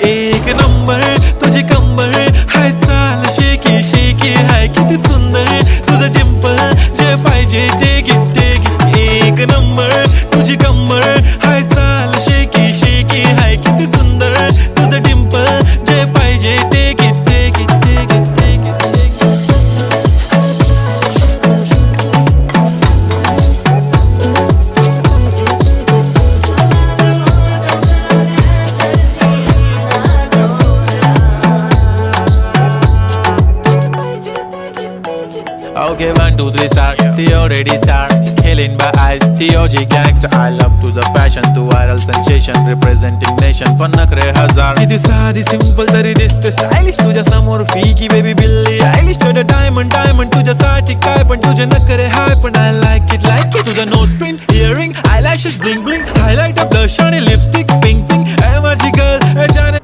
एक नंबर तुझी कंबर हाय चाल शेकी शेकी हाय किती सुंदर तुझं डिंपल जे पाहिजे ते घे ते घे एक नंबर तुझी कंबर हाय चाल शेकी शेकी हाय किती सुंदर तुझं डिंपल जे पाहिजे ते घे ते घे ते घे ते घे Okay, 1, 2, 3 start. The already start. Killing by eyes. The OG gangster. I love to the passion, to viral sensation, representing nation. पण नखरे हजार. किती साधी simple तरी दिसते stylish. तुझ्या समोर फीकी baby बिल्ली आयलिश. तुझं diamond diamond तुझ्यासाठी काय पण तुझे नखरे हाय पण I like it तुझं nose pin, earring, eyelashes bling bling, highlighter, blush आणि lipstick pink pink. ए माझी girl, ए जाने